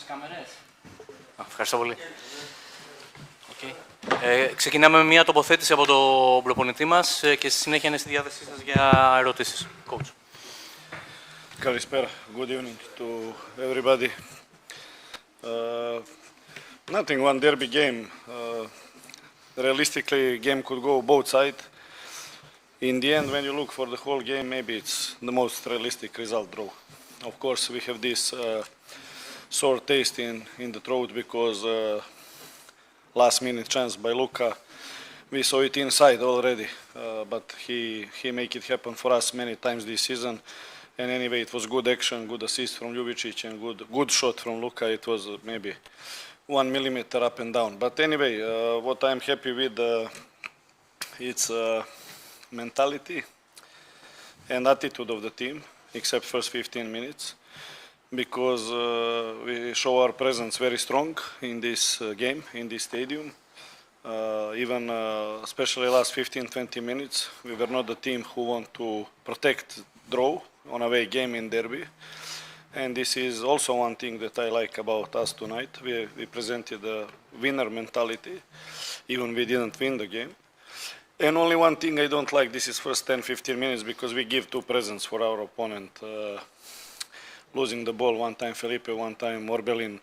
τις κάμερες. Ευχαριστώ πολύ. Okay. Ξεκινάμε με μια τοποθέτηση από τον προπονητή μας και στη συνέχεια είναι στη διάθεσή σας για ερωτήσεις. Coach. Kalispera. Good evening to everybody. Nothing, one derby game. Realistically, game could go both sides. In the end, when you look for the whole game, maybe it's the most realistic result draw. Of course, we have this sore taste in the throat because last-minute chance by Luka. We saw it inside already, but he make it happen for us many times this season. And anyway, it was good action, good assist from Ljubicic, and good shot from Luka. It was maybe 1 millimeter up and down. But anyway, what I'm happy with, it's mentality and attitude of the team, except first 15 minutes, because we show our presence very strong in this game, in this stadium. Even especially last 15-20 minutes, we were not the team who want to protect draw on away game in derby. And this is also one thing that I like about us tonight. We presented a winner mentality, even we didn't win the game. And only one thing I don't like, this is first 10-15 minutes, because we give two presents for our opponent. Losing the ball, one time Felipe, one time Orbelin,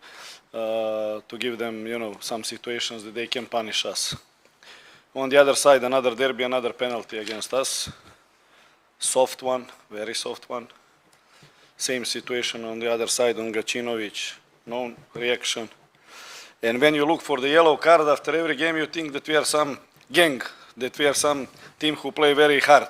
to give them, you know, some situations that they can punish us. On the other side, another derby, another penalty against us. Soft one, very soft one. Same situation on the other side on Gacinovic, no reaction. And when you look for the yellow card after every game, you think that we are some gang, that we are some team who play very hard.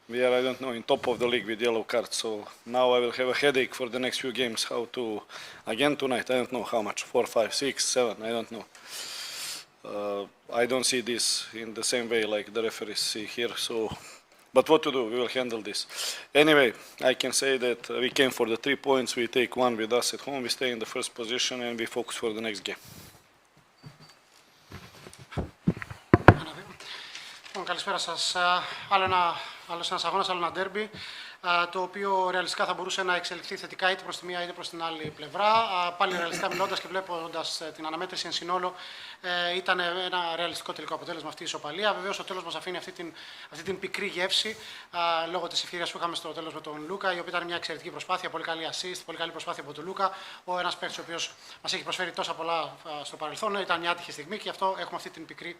We are, I don't know, in top of the league with yellow cards. So now I will have a headache for the next few games. How to, again tonight, I don't know how much, 4, 5, 6, 7, I don't know. I don't see this in the same way like the referees see here. So, but what to do, we will handle this. Anyway, I can say that we came for the 3 points. We take one with us at home. We stay in the first position and we focus for the next game. Καλησπέρα σας. Άλλος ένας αγώνας, άλλο ένα ντέρμπι, το οποίο ρεαλιστικά θα μπορούσε να εξελιχθεί θετικά είτε προς τη μία είτε προς την άλλη πλευρά. Πάλι ρεαλιστικά μιλώντας και βλέποντας την αναμέτρηση εν συνόλο, ήταν ένα ρεαλιστικό τελικό αποτέλεσμα αυτή η ισοπαλία. Βεβαίως, στο τέλος μας αφήνει αυτή την πικρή γεύση λόγω της ευκαιρίας που είχαμε στο τέλος με τον Λούκα, η οποία ήταν μια εξαιρετική προσπάθεια, πολύ καλή assist, πολύ καλή προσπάθεια από τον Λούκα. Ένας παίκτης ο οποίος μας έχει προσφέρει τόσα πολλά στο παρελθόν. Ήταν μια άτυχη στιγμή και γι' αυτό έχουμε αυτή την πικρή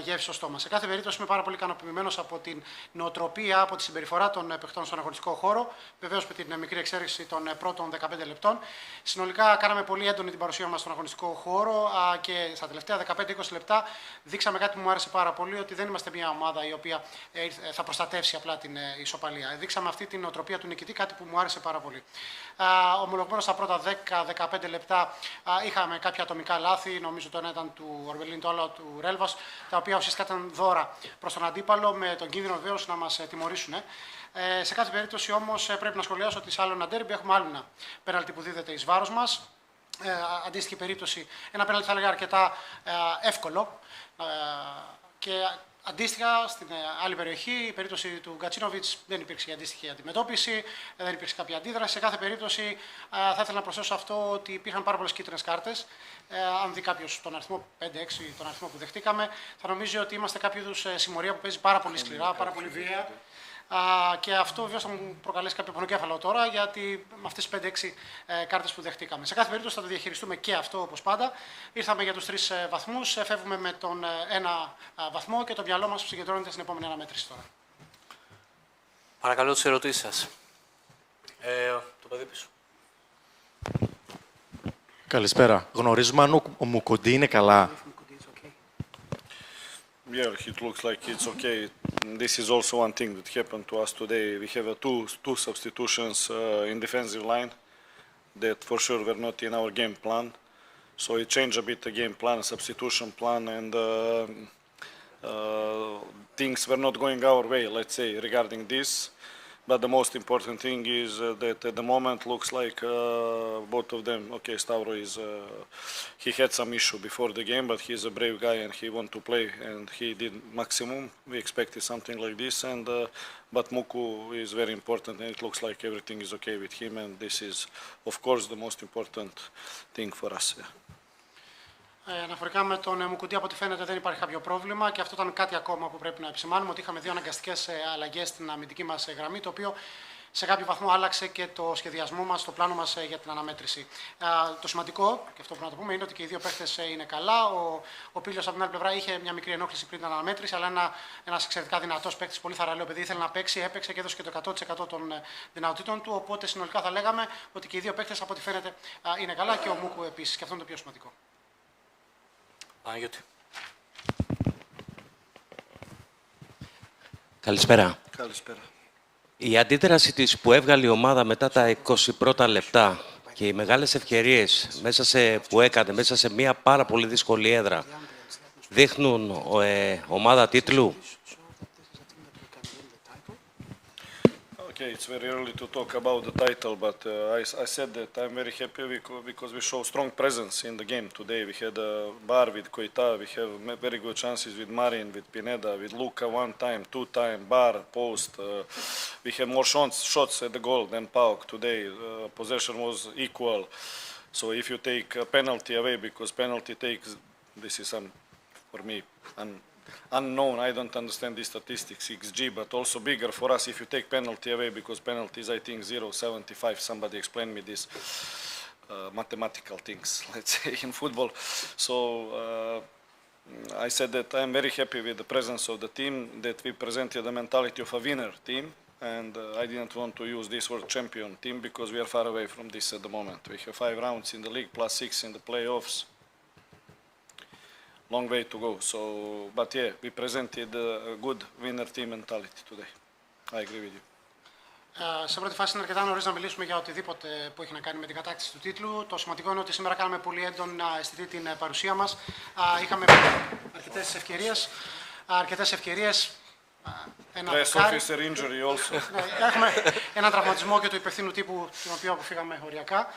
γεύση στο στόμα. Σε κάθε περίπτωση, είμαι πάρα πολύ ικανοποιημένος από την νοοτροπία, από τη συμπεριφορά των παιχτών στον αγωνιστικό χώρο. Βεβαίως, με την μικρή εξαίρεση των πρώτων 15 λεπτών. Συνολικά, κάναμε πολύ έντονη την παρουσία μας στον αγωνιστικό χώρο και στα τελευταία 15-20 λεπτά δείξαμε κάτι που μου άρεσε πάρα πολύ, ότι δεν είμαστε μια ομάδα η οποία θα προστατεύσει απλά την ισοπαλία. Δείξαμε αυτή την νοοτροπία του νικητή, κάτι που μου άρεσε πάρα πολύ. Ομολογουμένως, στα πρώτα 10-15 λεπτά είχαμε κάποια ατομικά λάθη. Νομίζω το ένα ήταν του Ορμπελίν, το άλλο του Ρέλβας, τα οποία ουσιαστικά ήταν δώρα προς τον αντίπαλο, με τον κίνδυνο βεβαίως να μας τιμωρήσουν. Σε κάθε περίπτωση όμως πρέπει να σχολιάσω ότι σε άλλο ένα ντέρμπι έχουμε άλλο ένα πέναλτι που δίδεται εις βάρος μας. Αντίστοιχη περίπτωση, ένα πέναλτι θα έλεγα αρκετά εύκολο. Και αντίστοιχα στην άλλη περιοχή, η περίπτωση του Γκατσίνοβιτς, δεν υπήρξε η αντίστοιχη αντιμετώπιση, δεν υπήρξε κάποια αντίδραση. Σε κάθε περίπτωση θα ήθελα να προσθέσω αυτό ότι υπήρχαν πάρα πολλές κίτρινες κάρτες. Αν δει κάποιος τον αριθμό 5-6, τον αριθμό που δεχτήκαμε, θα νομίζει ότι είμαστε κάποιο είδους συμμορία που παίζει πάρα πολύ σκληρά, πάρα πολύ βία. Και αυτό βεβαίως θα μου προκαλέσει κάποιο πονοκέφαλο τώρα, γιατί με αυτές τις 5-6 κάρτες που δεχτήκαμε. Σε κάθε περίπτωση θα το διαχειριστούμε και αυτό όπως πάντα. Ήρθαμε για τους 3 βαθμούς, φεύγουμε με τον 1 βαθμό και το μυαλό μας συγκεντρώνεται στην επόμενη αναμέτρηση τώρα. Παρακαλώ τις ερωτήσεις σας. Το παιδί πίσω. Καλησπέρα. Γνωρίζουμε αν ο Μουκοντή είναι καλά. Yeah, it looks like it's okay. This is also one thing that happened to us today. We have two substitutions in defensive line that for sure were not in our game plan. So it changed a bit the game plan, substitution plan, and things were not going our way, let's say, regarding this. But the most important thing is that at the moment looks like both of them. Okay, Stavro is he had some issue before the game, but he's a brave guy and he want to play and he did maximum. We expected something like this, and but Muku is very important and it looks like everything is okay with him, and this is of course the most important thing for us. Yeah. Αναφορικά με τον Μουκουντή, από ό,τι φαίνεται δεν υπάρχει κάποιο πρόβλημα και αυτό ήταν κάτι ακόμα που πρέπει να επισημάνουμε, ότι είχαμε δύο αναγκαστικές αλλαγές στην αμυντική μας γραμμή, το οποίο σε κάποιο βαθμό άλλαξε και το σχεδιασμό μας, το πλάνο μας για την αναμέτρηση. Το σημαντικό, και αυτό που να το πούμε, είναι ότι και οι δύο παίχτες είναι καλά. Ο Πίλιος από την άλλη πλευρά είχε μια μικρή ενόχληση πριν την αναμέτρηση, αλλά ένας εξαιρετικά δυνατός παίκτης, πολύ θαραλέο παιδί, ήθελε να παίξει, έπαιξε και έδωσε και το 100% των δυνατοτήτων του. Οπότε συνολικά θα λέγαμε ότι και οι δύο παίκτες από ό,τι φαίνεται είναι καλά και ο Μούκου επίσης, και αυτό είναι το πιο σημαντικό. Καλησπέρα. Καλησπέρα. Η αντίδραση της που έβγαλε η ομάδα μετά τα 21 λεπτά και οι μεγάλες ευκαιρίες που έκανε μέσα σε μια πάρα πολύ δύσκολη έδρα δείχνουν ομάδα τίτλου. Okay, it's very early to talk about the title, but I said that I'm very happy because we show strong presence in the game today. We had a bar with Koita, we have very good chances with Marin, with Pineda, with Luka one time, two time, bar, post. We have more shots at the goal than PAOK today. Possession was equal. So if you take a penalty away, because penalty takes, this is for me, unknown. I don't understand the statistics, XG, but also bigger for us if you take penalty away, because penalty is, I think, 0.75. Somebody explained me this mathematical things, let's say, in football. So I said that I'm very happy with the presence of the team, that we presented the mentality of a winner team, and I didn't want to use this word champion team because we are far away from this at the moment. We have 5 rounds in the league plus 6 in the playoffs. Long way to go. So, but yeah, we presented a good winner team mentality today. I agree with you. Σε πρώτη φάση είναι αρκετά νωρίς να μιλήσουμε για οτιδήποτε που έχει να κάνει με την κατάκτηση του τίτλου. Το σημαντικό είναι ότι σήμερα κάναμε πολύ έντονα αισθητή την παρουσία μας. Είχαμε αρκετές ευκαιρίες. Officer injury also. Έχουμε έναν τραυματισμό και του υπευθύνου τύπου, τον οποίο αποφύγαμε οριακά.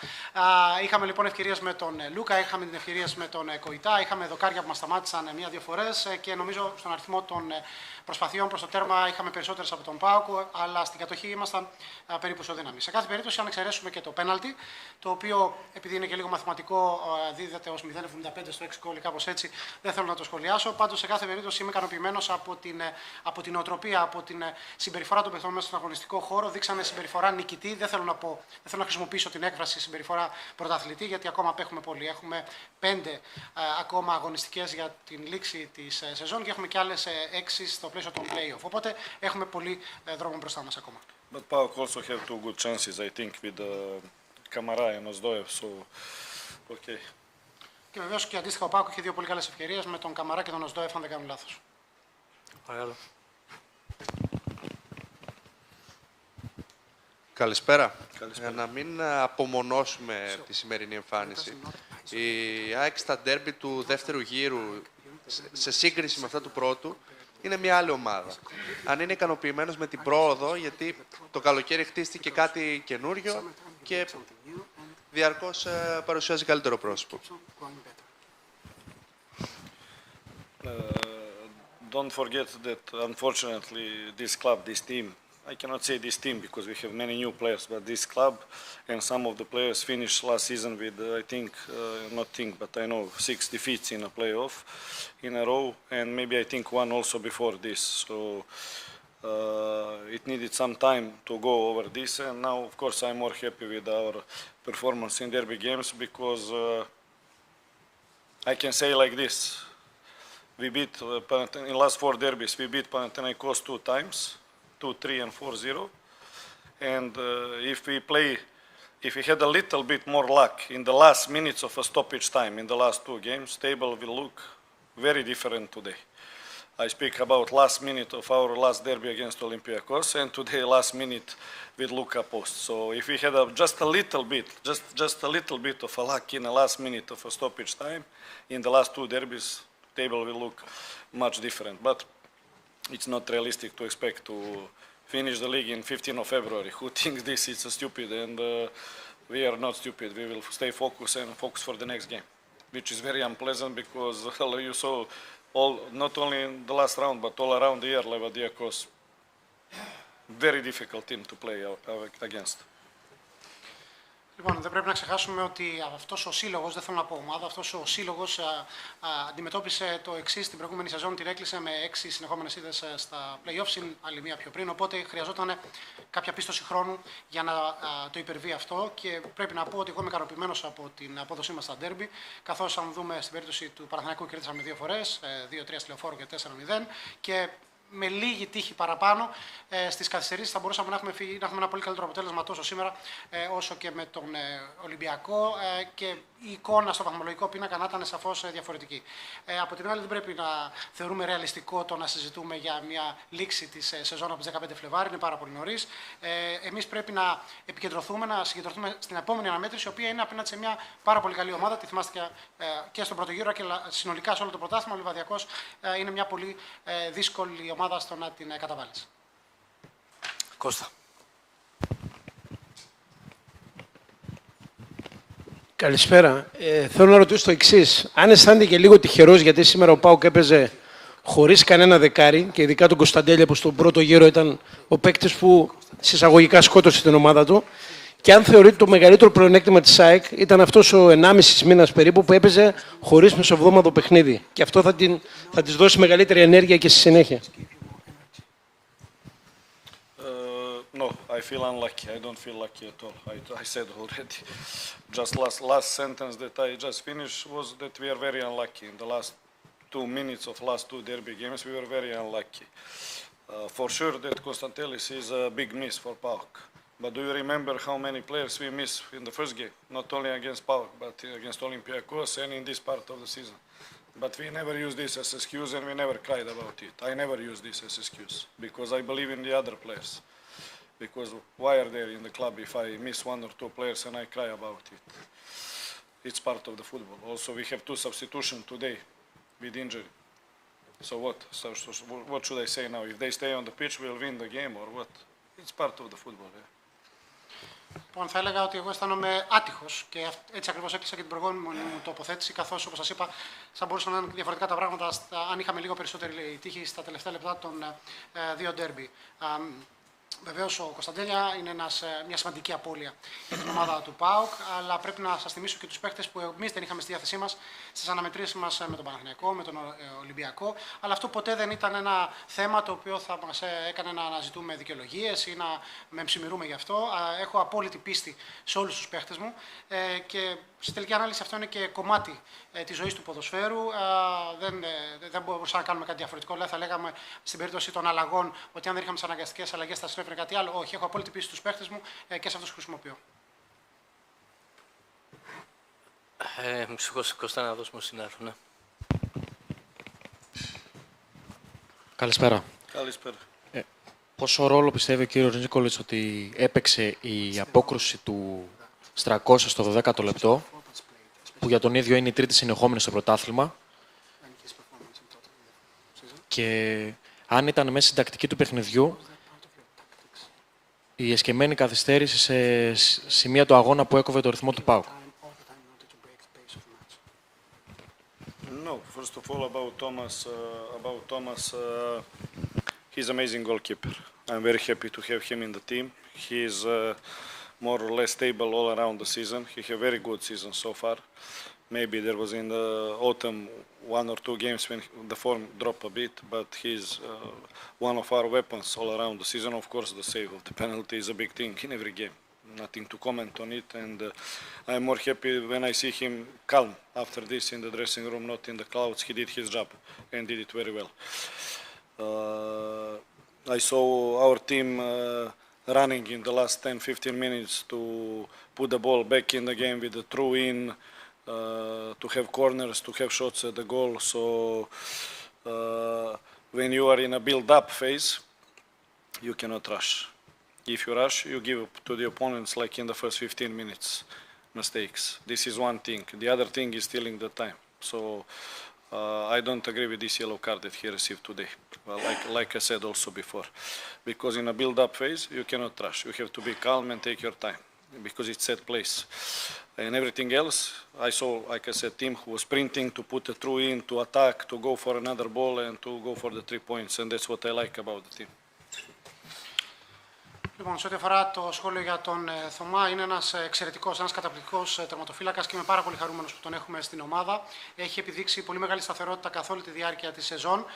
Είχαμε λοιπόν ευκαιρίες με τον Λούκα, είχαμε την ευκαιρίες με τον Κοϊτά, είχαμε δοκάρια που μας σταμάτησαν 1-2 φορές και νομίζω στον αριθμό των προσπαθειών προς το τέρμα είχαμε περισσότερες από τον ΠΑΟΚ, αλλά στην κατοχή ήμασταν περίπου ισοδύναμοι. Σε κάθε περίπτωση, αν εξαιρέσουμε και το πέναλτι, το οποίο επειδή είναι και λίγο μαθηματικό, δίδεται ως 0,75 στο 6 γκολ ή κάπως έτσι, δεν θέλω να το σχολιάσω. Πάντως, σε κάθε περίπτωση είμαι ικανοποιημένος από την οτροπία, από την συμπεριφορά των παιχτών μέσα στον αγωνιστικό χώρο. Δείξανε συμπεριφορά νικητή. Δεν θέλω να χρησιμοποιήσω την έκφραση συμπεριφορά πρωταθλητή, γιατί ακόμα απέχουμε πολύ. Έχουμε 5 ακόμα αγωνιστικές για την λήξη της σεζόν και έχουμε και άλλες 6 στο πλαίσιο των play-off. Οπότε έχουμε πολύ δρόμο μπροστά μας ακόμα. But PAOK also have 2 good chances, I think, with Kamara and Ozdoev, so okay. Και βεβαίως και αντίστοιχα ο ΠΑΟΚ έχει 2 πολύ καλές ευκαιρίες με τον Καμαρά και τον Ozdoev, αν δεν κάνω λάθος. Καλησπέρα. Για να μην απομονώσουμε τη σημερινή εμφάνιση. Η ΑΕΚ στα ντέρμπι του δεύτερου γύρου, σε σύγκριση με αυτά του πρώτου, είναι μια άλλη ομάδα. Αν είναι ικανοποιημένος με την πρόοδο, γιατί το καλοκαίρι χτίστηκε κάτι καινούριο και διαρκώς παρουσιάζει καλύτερο πρόσωπο. Don't forget that, unfortunately, this club, this team, I cannot say this team because we have many new players, but this club and some of the players finished last season with, but I know 6 defeats in a playoff in a row, and maybe I think 1 also before this. So it needed some time to go over this, and now, of course, I'm more happy with our performance in derby games because I can say like this. We beat in last 4 derbies. We beat Panathinaikos 2 times, 2-3 and 4-0. And if we had a little bit more luck in the last minutes of a stoppage time in the last 2 games, table will look very different today. I speak about last minute of our last derby against Olympiacos, and today last minute with Luka post. So if we had just a little bit of a luck in the last minute of a stoppage time in the last 2 derbies, table will look much different. But it's not realistic to expect to finish the league in 15th of February. Who thinks this is stupid? And we are not stupid. We will stay focused and focus for the next game, which is very unpleasant because you saw not only in the last round but all around the year Levadiakos very difficult team to play against. Λοιπόν, δεν πρέπει να ξεχάσουμε ότι αυτός ο σύλλογος, δεν θέλω να πω ομάδα, αυτός ο σύλλογος αντιμετώπισε το εξής την προηγούμενη σεζόν, την έκλεισε με 6 συνεχόμενες ήττες στα play-offs, συν άλλη μία πιο πριν. Οπότε χρειαζόταν κάποια πίστοση χρόνου για να το υπερβεί αυτό. Και πρέπει να πω ότι εγώ είμαι ικανοποιημένος από την απόδοσή μας στα derby. Καθώς, αν δούμε στην περίπτωση του Παναθηναϊκού, κερδίσαμε 2 φορές, 2-3 στη Λεωφόρο και 4-0. Και με λίγη τύχη παραπάνω στις καθυστερήσεις θα μπορούσαμε να έχουμε ένα πολύ καλύτερο αποτέλεσμα τόσο σήμερα όσο και με τον Ολυμπιακό και η εικόνα στο βαθμολογικό πίνακα να ήταν σαφώς διαφορετική. Από την άλλη, δεν πρέπει να θεωρούμε ρεαλιστικό το να συζητούμε για μια λήξη της σεζόν από τις 15 Φλεβάρι, είναι πάρα πολύ νωρίς. Εμείς πρέπει να επικεντρωθούμε, να συγκεντρωθούμε στην επόμενη αναμέτρηση, η οποία είναι απέναντι σε μια πάρα πολύ καλή ομάδα. Τη θυμάστε και στον πρώτο γύρο και συνολικά σε όλο το πρωτάθλημα. Ο Λιβαδιακός είναι μια πολύ δύσκολη ομάδα στο να την καταβάλεις. Κώστα. Καλησπέρα. Θέλω να ρωτήσω το εξής. Αν αισθάνεται και λίγο τυχερός, γιατί σήμερα ο ΠΑΟΚ έπαιζε χωρίς κανένα δεκάρι και ειδικά τον Κωνσταντέλια που στον πρώτο γύρο ήταν ο παίκτης που συσσαγωγικά σκότωσε την ομάδα του, και αν θεωρείτε το μεγαλύτερο πλεονέκτημα της ΑΕΚ ήταν αυτός ο 1,5 μήνας περίπου που έπαιζε χωρίς μεσοβδόμαδο παιχνίδι. Και αυτό θα της δώσει μεγαλύτερη ενέργεια και στη συνέχεια. No, I feel unlucky. I don't feel lucky at all. I said already. Just last sentence that I just finished was that we are very unlucky. In the last 2 minutes of last 2 derby games, we were very unlucky. For sure that Konstantelis is a big miss for PAOK. But do you remember how many players we missed in the first game? Not only against PAOK, but against Olympiacos and in this part of the season. But we never use this as excuse and we never cried about it. I never use this as excuse because I believe in the other players. Because why are they in the club if I miss 1 or 2 players and I cry about it? It's part of the football. Also, we have 2 substitutions today with injury. So what? So what should I say now? If they stay on the pitch, we'll win the game or what? It's part of the football. Yeah. Λοιπόν, θα έλεγα ότι εγώ αισθάνομαι άτυχος και έτσι ακριβώς έκλεισα και την προηγούμενη μου τοποθέτηση. Καθώς, όπως σας είπα, θα μπορούσαν να είναι διαφορετικά τα πράγματα αν είχαμε λίγο περισσότερη τύχη στα τελευταία λεπτά των 2 ντέρμπι. Βεβαίως, ο Κωνσταντέλια είναι μια σημαντική απώλεια για την ομάδα του ΠΑΟΚ, αλλά πρέπει να σας θυμίσω και τους παίκτες που εμείς δεν είχαμε στη διάθεσή μας στις αναμετρήσεις μας με τον Παναθηναϊκό, με τον Ολυμπιακό. Αλλά αυτό ποτέ δεν ήταν ένα θέμα το οποίο θα μας έκανε να αναζητούμε δικαιολογίες ή να μεμψημυρούμε γι' αυτό. Έχω απόλυτη πίστη σε όλους τους παίκτες μου και στη τελική ανάλυση αυτό είναι και κομμάτι της ζωής του ποδοσφαίρου. Δεν μπορούσαμε να κάνουμε κάτι διαφορετικό. Δηλαδή, θα λέγαμε στην περίπτωση των αλλαγών ότι αν δεν είχαμε τις αναγκαστικές αλλαγές θα συνέβαινε κάτι άλλο. Όχι, έχω απόλυτη πίστη στους παίχτες μου και σε αυτούς που χρησιμοποιώ. Μισό Κώστα να δώσουμε συνάδελφο, ναι. Καλησπέρα. Καλησπέρα. Πόσο ρόλο πιστεύει ο κύριος Νίκολης ότι έπαιξε η απόκρουση του Στρακώσα στο 12ο λεπτό, που για τον ίδιο είναι η 3η συνεχόμενη στο πρωτάθλημα, και αν ήταν μέσα στην τακτική του παιχνιδιού η εσκεμμένη καθυστέρηση σε σημεία του αγώνα που έκοβε το ρυθμό του ΠΑΟΚ. No, first of all about Thomas, he's an amazing goalkeeper. I'm very happy to have him in the team. He's more or less stable all around the season. He had a very good season so far. Maybe there was in the autumn 1 or 2 games when the form dropped a bit, but he's one of our weapons all around the season. Of course, the save of the penalty is a big thing in every game. Nothing to comment on it, and I'm more happy when I see him calm after this in the dressing room, not in the clouds. He did his job and did it very well. I saw our team running in the last 10-15 minutes to put the ball back in the game with the throw in, to have corners, to have shots at the goal. So when you are in a build-up phase, you cannot rush. If you rush, you give up to the opponents like in the first 15 minutes mistakes. This is one thing. The other thing is stealing the time. So I don't agree with this yellow card that he received today. Well, like I said also before, because in a build-up phase you cannot rush. You have to be calm and take your time, because it's set place. And everything else, I saw, like I said, team who was sprinting to put a through in, to attack, to go for another ball, and to go for the 3 points. And that's what I like about the team. Λοιπόν, σε ό,τι αφορά το σχόλιο για τον Θωμά, είναι ένας εξαιρετικός, ένας καταπληκτικός τερματοφύλακας και είμαι πάρα πολύ χαρούμενος που τον έχουμε στην ομάδα. Έχει επιδείξει πολύ μεγάλη σταθερότητα καθ' όλη τη διάρκεια της σεζόν.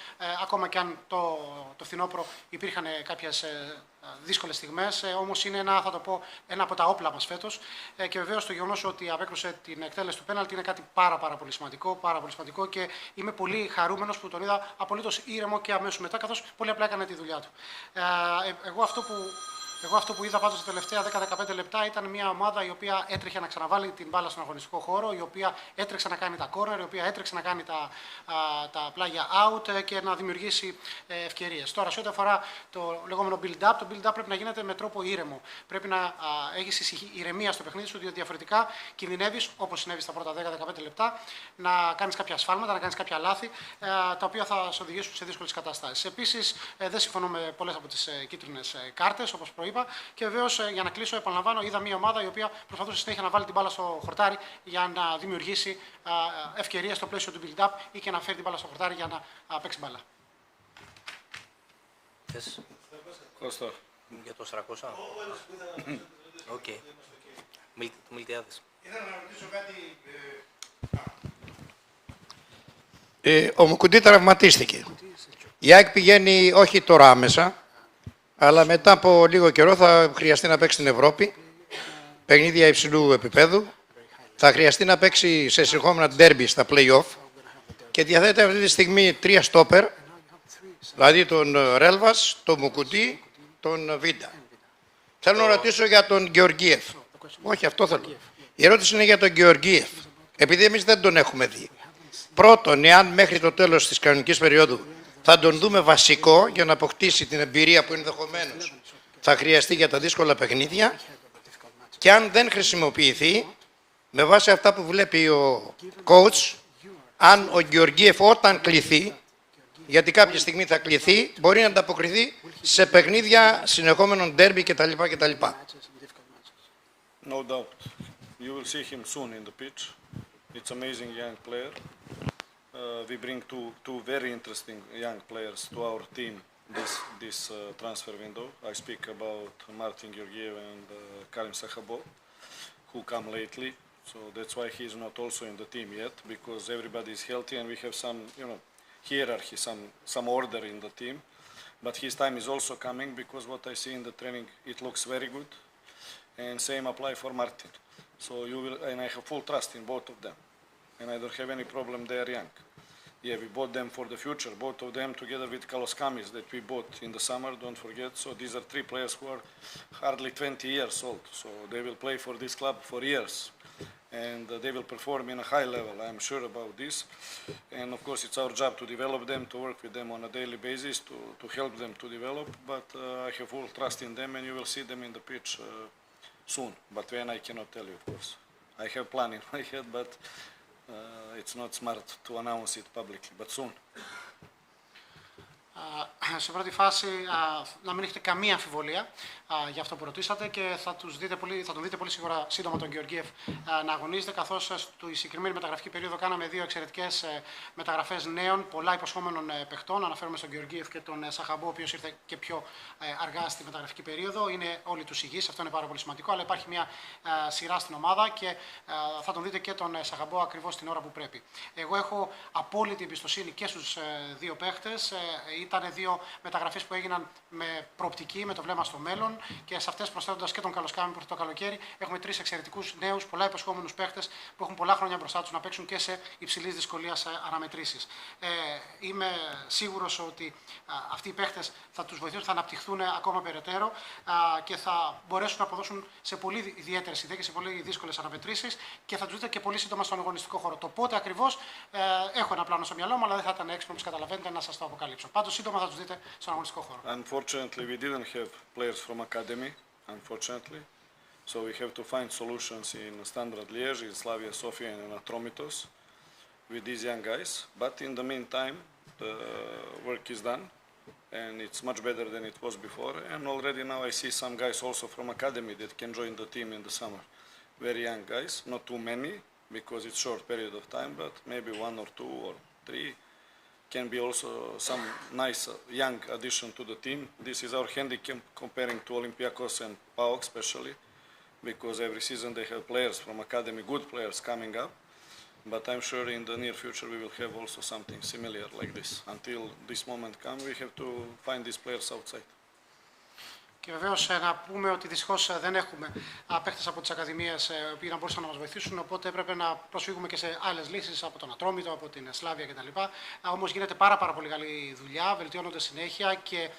Ακόμα και αν το φθινόπωρο υπήρχαν κάποιες δύσκολες στιγμές, όμως είναι ένα, θα το πω, ένα από τα όπλα μας φέτος. Και βεβαίως το γεγονός ότι απέκρουσε την εκτέλεση του πέναλτι είναι κάτι πάρα πολύ σημαντικό και είμαι πολύ χαρούμενος που τον είδα απολύτως ήρεμο και αμέσως μετά, καθώς πολύ απλά έκανε τη δουλειά του. Εγώ αυτό που είδα πάντως τα τελευταία 10-15 λεπτά ήταν μια ομάδα η οποία έτρεχε να ξαναβάλει την μπάλα στον αγωνιστικό χώρο, η οποία έτρεξε να κάνει τα corner, η οποία έτρεξε να κάνει τα πλάγια out και να δημιουργήσει ευκαιρίες. Τώρα, σε ό,τι αφορά το λεγόμενο build-up, το build-up πρέπει να γίνεται με τρόπο ήρεμο. Πρέπει να έχεις ηρεμία στο παιχνίδι σου, διότι διαφορετικά κινδυνεύεις, όπως συνέβη στα πρώτα 10-15 λεπτά, να κάνεις κάποια ασφάλματα, να κάνεις κάποια λάθη, τα οποία θα σε οδηγήσουν σε δύσκολες καταστάσεις. Επίσης, δεν συμφωνώ με πολλές από τις κίτρινες κάρτες, όπως προείπα. Και βεβαίως, για να κλείσω, επαναλαμβάνω, είδα μια ομάδα η οποία προσπαθούσε συνέχεια να βάλει την μπάλα στο χορτάρι για να δημιουργήσει ευκαιρίες στο πλαίσιο του build-up ή και να φέρει την μπάλα στο χορτάρι για να παίξει μπάλα. Κώστα. Για το Σρακώσα. Οκ. Μιλτιάδες. Ήθελα να ρωτήσω κάτι. Ο Μουκουντή τραυματίστηκε. Η ΑΕΚ πηγαίνει όχι τώρα άμεσα, αλλά μετά από λίγο καιρό θα χρειαστεί να παίξει στην Ευρώπη, παιχνίδια υψηλού επίπεδου, θα χρειαστεί να παίξει σε συνεχόμενα ντέρμπι στα play-off και διαθέτει αυτή τη στιγμή 3 στόπερ, δηλαδή τον Ρέλβας, τον Μουκουντή, τον Βίντα. Θέλω να ρωτήσω για τον Γεωργίεφ. Όχι, αυτό θέλω. Η ερώτηση είναι για τον Γεωργίεφ, επειδή εμείς δεν τον έχουμε δει. Πρώτον, εάν μέχρι το τέλος της κανονικής περίοδου θα τον δούμε βασικό για να αποκτήσει την εμπειρία που ενδεχομένως θα χρειαστεί για τα δύσκολα παιχνίδια, και αν δεν χρησιμοποιηθεί, με βάση αυτά που βλέπει ο coach, αν ο Γεωργίεφ όταν κληθεί, γιατί κάποια στιγμή θα κληθεί, μπορεί να ανταποκριθεί σε παιχνίδια συνεχόμενων ντέρμπι κτλ. No doubt. You will see him soon in the pitch. It's an amazing young player. We bring two very interesting young players to our team this transfer window. I speak about Martin Georgiev and Karim Sakhabo, who come lately. So that's why he is not also in the team yet, because everybody is healthy and we have some, hierarchy, some order in the team. But his time is also coming, because what I see in the training, it looks very good. And same apply for Martin. So and I have full trust in both of them. And I don't have any problem, they are young. Yeah, we bought them for the future, both of them together with Kaloskamis that we bought in the summer, don't forget. So these are 3 players who are hardly 20 years old. So they will play for this club for years. And they will perform in a high level, I'm sure about this. And of course it's our job to develop them, to work with them on a daily basis, to help them to develop. But I have full trust in them and you will see them in the pitch soon. But when, I cannot tell you, of course. I have plan in my head, but it's not smart to announce it publicly, but soon. Σε πρώτη φάση, να μην έχετε καμία αμφιβολία για αυτό που ρωτήσατε και θα τον δείτε πολύ σίγουρα σύντομα τον Γεωργίεφ να αγωνίζεται, καθώς στη συγκεκριμένη μεταγραφική περίοδο κάναμε 2 εξαιρετικές μεταγραφές νέων, πολλά υποσχόμενων παιχτών. Αναφέρομαι στον Γεωργίεφ και τον Σαχαμπό, ο οποίος ήρθε και πιο αργά στη μεταγραφική περίοδο. Είναι όλοι τους υγιείς, αυτό είναι πάρα πολύ σημαντικό, αλλά υπάρχει μια σειρά στην ομάδα και θα τον δείτε και τον Σαχαμπό ακριβώς την ώρα που πρέπει. Εγώ έχω απόλυτη εμπιστοσύνη και στους 2 παίχτες. Ήταν 2 μεταγραφές που έγιναν με προοπτική, με το βλέμμα στο μέλλον και σε αυτές, προσθέτοντας και τον Καλοσκάμι προς το καλοκαίρι, έχουμε 3 εξαιρετικούς νέους, πολλά υποσχόμενους παίχτες που έχουν πολλά χρόνια μπροστά τους να παίξουν και σε υψηλής δυσκολίας αναμετρήσεις. Είμαι σίγουρος ότι αυτοί οι παίχτες θα τους βοηθήσουν, θα αναπτυχθούν ακόμα περαιτέρω και θα μπορέσουν να αποδώσουν σε πολύ ιδιαίτερες συνθήκες, σε πολύ δύσκολες αναμετρήσεις και θα τους δείτε και πολύ σύντομα στον αγωνιστικό χώρο. Το πότε ακριβώς έχω ένα πλάνο στο μυαλό μου, αλλά δεν θα ήταν έξυπνο, όπως καταλαβαίνετε, να σας το αποκαλύψω. Πάντως σύντομα θα τους δείτε στον αγωνιστικό χώρο. Unfortunately, we didn't have players from academy, unfortunately. So we have to find solutions in Standard Liège, in Slavia Sofia and in Atromitos. with these young guys. But in the meantime, the work is done, and it's much better than it was before. And already now I see some guys also from academy that can join the team in the summer. Very young guys, not too many because it's short period of time, but maybe 1 or 2 or 3 can be also some nice young addition to the team. This is our handicap comparing to Olympiacos and PAOK especially, because every season they have players from academy, good players coming up. But I'm sure in the near future we will have also something similar like this. Until this moment comes, we have to find these players outside. Και βεβαίως να πούμε ότι δυστυχώς δεν έχουμε παίκτες από τις ακαδημίες οι οποίοι να μπορούσαν να μας βοηθήσουν, οπότε έπρεπε να προσφύγουμε και σε άλλες λύσεις από τον Ατρόμητο, από την Σλάβια κτλ. Όμως γίνεται πάρα πολύ καλή δουλειά, βελτιώνονται συνέχεια και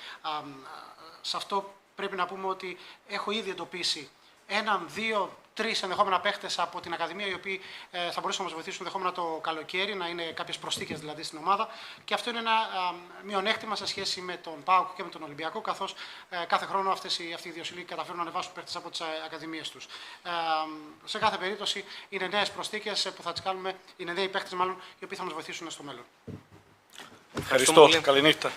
σε αυτό πρέπει να πούμε ότι έχω ήδη εντοπίσει 1, 2, 3 ενδεχόμενα παίχτες από την Ακαδημία οι οποίοι θα μπορούσαν να μας βοηθήσουν ενδεχόμενα το καλοκαίρι, να είναι κάποιες προσθήκες δηλαδή στην ομάδα. Και αυτό είναι ένα μειονέκτημα σε σχέση με τον ΠΑΟΚ και με τον Ολυμπιακό, καθώς κάθε χρόνο αυτοί οι δύο σύλλογοι καταφέρουν να ανεβάσουν παίχτες από τις ακαδημίες τους. Σε κάθε περίπτωση είναι νέες προσθήκες που θα τις κάνουμε, είναι νέοι παίχτες μάλλον, οι οποίοι θα μας βοηθήσουν στο μέλλον. Ευχαριστώ. Καληνύχτα.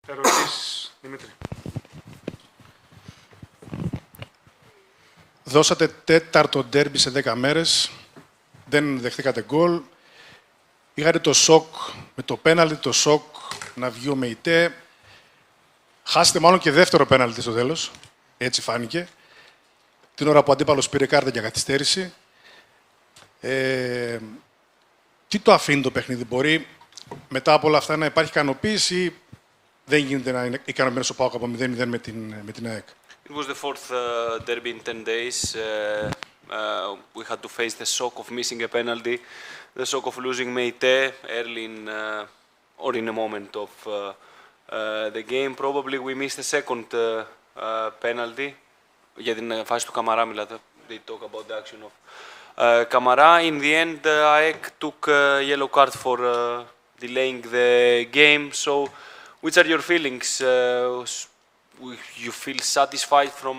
Ερωτήσεις, Δημήτρη. Δώσατε τέταρτο ντέρμπι σε 10 μέρες, δεν δεχτήκατε γκολ. Είχατε το σοκ με το πέναλτι, το σοκ να βγει ο ΜΕΙΤΕ. Χάσετε μάλλον και δεύτερο πέναλτι στο τέλος, έτσι φάνηκε. Την ώρα που ο αντίπαλος πήρε κάρτα για καθυστέρηση. Τι το αφήνει το παιχνίδι, μπορεί μετά από όλα αυτά να υπάρχει ικανοποίηση ή δεν γίνεται να είναι ικανοποιημένος ο ΠΑΟΚ από 0-0 με την ΑΕΚ? It was the fourth derby in 10 days. We had to face the shock of missing a penalty, the shock of losing Meite early in or in a moment of the game. Probably we missed the second penalty. Για την φάση του Καμαρά μιλάτε. They talk about the action of Kamara. In the end, ΑΕΚ took a yellow card for delaying the game. So, which are your feelings? You feel satisfied from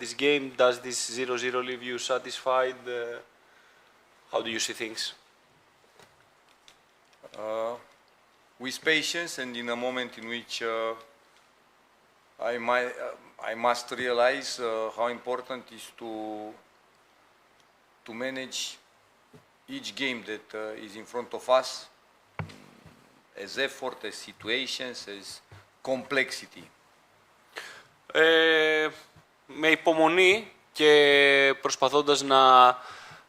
this game? Does this 0-0 leave you satisfied? How do you see things? With patience and in a moment in which I must realize how important is to manage each game that is in front of us as effort, as situations, as complexity. Με υπομονή και προσπαθώντας να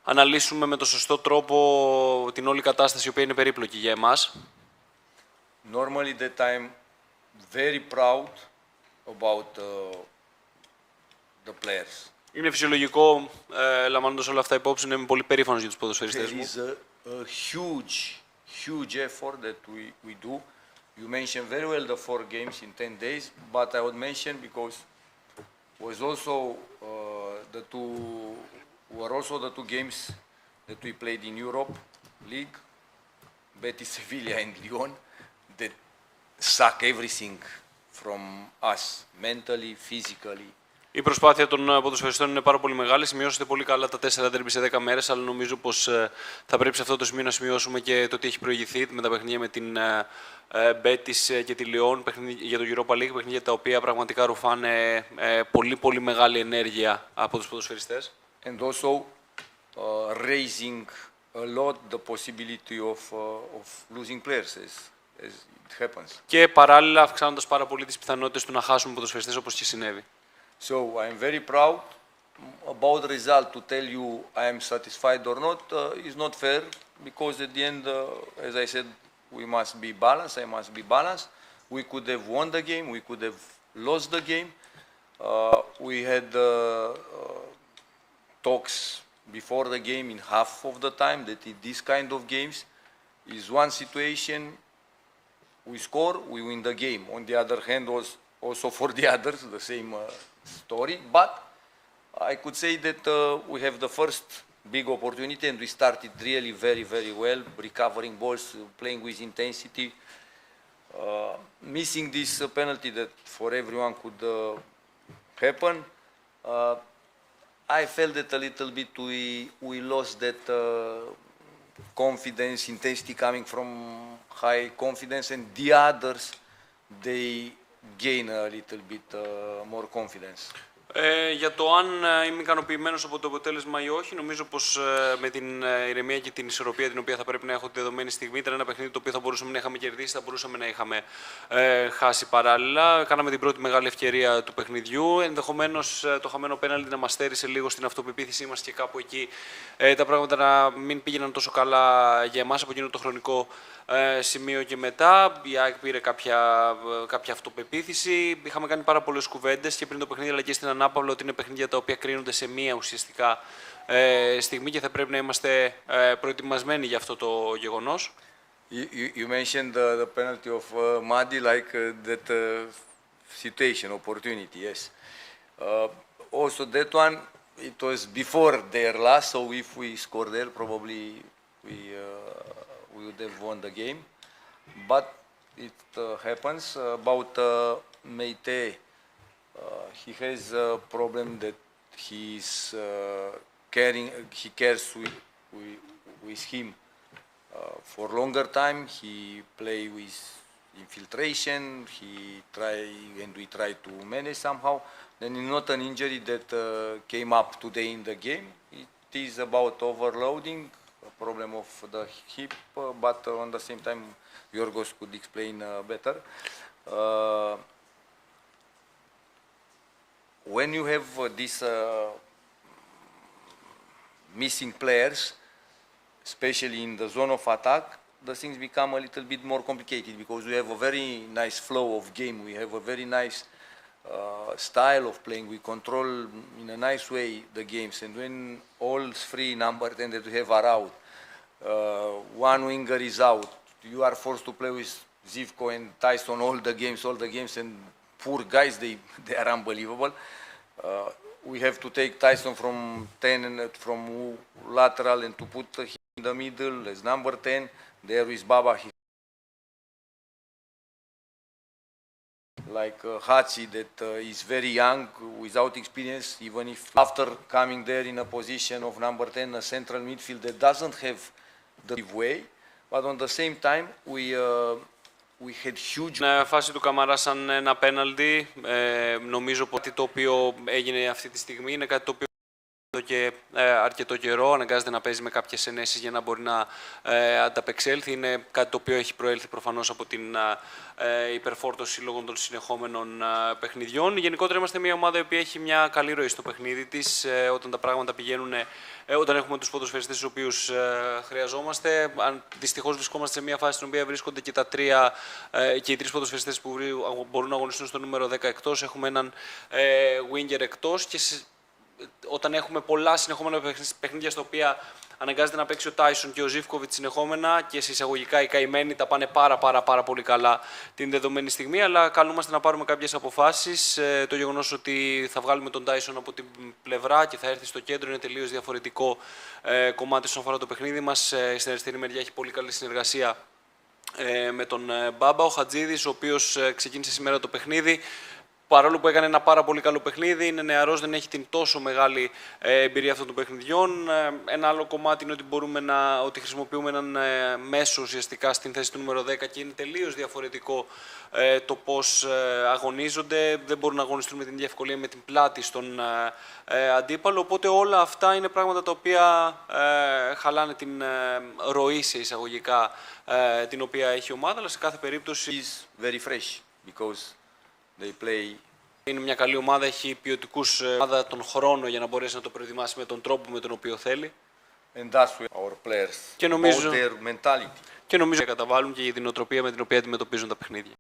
αναλύσουμε με το σωστό τρόπο την όλη κατάσταση, η οποία είναι περίπλοκη για εμάς. Normally that I'm very proud about the players. Είναι φυσιολογικό, λαμβάνοντας όλα αυτά υπόψη, να είμαι πολύ περήφανος για τους ποδοσφαιριστές μου. There is a huge effort that we do. You mentioned very well the 4 games in 10 days, but I would mention because was also the two games that we played in Europe League, Betis Sevilla and Lyon, that suck everything from us, mentally, physically. Η προσπάθεια των ποδοσφαιριστών είναι πάρα πολύ μεγάλη. Σημειώσατε πολύ καλά τα 4 ντέρμπι σε 10 μέρες, αλλά νομίζω πως θα πρέπει σε αυτό το σημείο να σημειώσουμε και το τι έχει προηγηθεί με τα παιχνίδια με την Betis και τη Lyon, για το Europa League, παιχνίδια τα οποία πραγματικά ρουφάνε πολύ μεγάλη ενέργεια από τους ποδοσφαιριστές. And also raising a lot the possibility of losing players as it happens. Και παράλληλα αυξάνοντας πάρα πολύ τις πιθανότητες του να χάσουμε ποδοσφαιριστές, όπως και συνέβη. So I'm very proud about the result. To tell you I am satisfied or not is not fair, because at the end, as I said, we must be balanced. I must be balanced. We could have won the game. We could have lost the game. We had talks before the game in half of the time that in this kind of games is one situation, we score, we win the game. On the other hand, was also for the others the same story, but I could say that we have the first big opportunity and we started really very well, recovering balls, playing with intensity, missing this penalty that for everyone could happen. I felt that a little bit we lost that confidence, intensity coming from high confidence, and the others, they gain a little bit more confidence. Για το αν είμαι ικανοποιημένος από το αποτέλεσμα ή όχι, νομίζω πως με την ηρεμία και την ισορροπία την οποία θα πρέπει να έχω τη δεδομένη στιγμή, ήταν ένα παιχνίδι το οποίο θα μπορούσαμε να είχαμε κερδίσει, θα μπορούσαμε να είχαμε χάσει παράλληλα. Κάναμε την πρώτη μεγάλη ευκαιρία του παιχνιδιού. Ενδεχομένως το χαμένο πέναλτι να μας στέρισε λίγο στην αυτοπεποίθησή μας και κάπου εκεί τα πράγματα να μην πήγαιναν τόσο καλά για εμάς από εκείνο το χρονικό σημείο και μετά. Η ΑΕΚ πήρε κάποια αυτοπεποίθηση. Είχαμε κάνει πάρα πολλές κουβέντες και πριν το παιχνίδι, αλλά και στην ανάπαυλο, ότι είναι παιχνίδια τα οποία κρίνονται σε μία ουσιαστικά στιγμή και θα πρέπει να είμαστε προετοιμασμένοι για αυτό το γεγονός. You mentioned the penalty of Madi, like that situation, opportunity, yes. Also that one, it was before their last, so if we scored there, probably we would have won the game. But it happens. About Meite, he has a problem that he cares with him for longer time. He play with infiltration, and we try to manage somehow. Then it's not an injury that came up today in the game. It is about overloading, a problem of the hip, but on the same time, Yorgos could explain better. When you have these missing players, especially in the zone of attack, the things become a little bit more complicated because we have a very nice flow of game. We have a very nice style of playing. We control in a nice way the games. And when all three number 10 that we have are out, one winger is out, you are forced to play with Zivko and Tyson all the games, and poor guys, they are unbelievable. We have to take Tyson from 10 and from lateral and to put him in the middle as number 10. There is Baba, like Hatsi, that is very young, without experience, even if after coming there in a position of number 10, a central midfield that doesn't have the way, but on the same time, we had huge... Φάση του Καμαρά σαν ένα πέναλτι, νομίζω ότι το οποίο έγινε αυτή τη στιγμή είναι κάτι το οποίο εδώ και αρκετό καιρό αναγκάζεται να παίζει με κάποιες ενέσεις για να μπορεί να ανταπεξέλθει. Είναι κάτι το οποίο έχει προέλθει προφανώς από την υπερφόρτωση λόγω των συνεχόμενων παιχνιδιών. Γενικότερα είμαστε μια ομάδα η οποία έχει μια καλή ροή στο παιχνίδι της όταν τα πράγματα πηγαίνουν, όταν έχουμε τους ποδοσφαιριστές τους οποίους χρειαζόμαστε. Δυστυχώς βρισκόμαστε σε μια φάση στην οποία βρίσκονται και οι τρεις ποδοσφαιριστές που μπορούν να αγωνιστούν στο νούμερο 10 εκτός. Έχουμε έναν winger εκτός και όταν έχουμε πολλά συνεχόμενα παιχνίδια στα οποία αναγκάζεται να παίξει ο Τάισον και ο Ζίβκοβιτς συνεχόμενα και σε εισαγωγικά οι καημένοι τα πάνε πάρα πολύ καλά την δεδομένη στιγμή, αλλά καλούμαστε να πάρουμε κάποιες αποφάσεις. Το γεγονός ότι θα βγάλουμε τον Τάισον από την πλευρά και θα έρθει στο κέντρο είναι τελείως διαφορετικό κομμάτι όσον αφορά το παιχνίδι μας. Στην αριστερή μεριά έχει πολύ καλή συνεργασία με τον Μπάμπα, ο Χατζίδης, ο οποίος ξεκίνησε σήμερα το παιχνίδι. Παρόλο που έκανε ένα πάρα πολύ καλό παιχνίδι, είναι νεαρός, δεν έχει την τόσο μεγάλη εμπειρία αυτών των παιχνιδιών. Ένα άλλο κομμάτι είναι ότι χρησιμοποιούμε έναν μέσο ουσιαστικά στην θέση του νούμερο 10 και είναι τελείως διαφορετικό το πώς αγωνίζονται. Δεν μπορούν να αγωνιστούν με την ίδια ευκολία με την πλάτη στον αντίπαλο. Οπότε όλα αυτά είναι πράγματα τα οποία χαλάνε την ροή σε εισαγωγικά την οποία έχει η ομάδα, αλλά σε κάθε περίπτωση... very fresh because they play. Είναι μια καλή ομάδα, έχει ποιοτικούς ομάδα τον χρόνο για να μπορέσει να το προετοιμάσει με τον τρόπο με τον οποίο θέλει. And that's where our players, και νομίζω καταβάλουν και για την οτροπία με την οποία αντιμετωπίζουν τα παιχνίδια.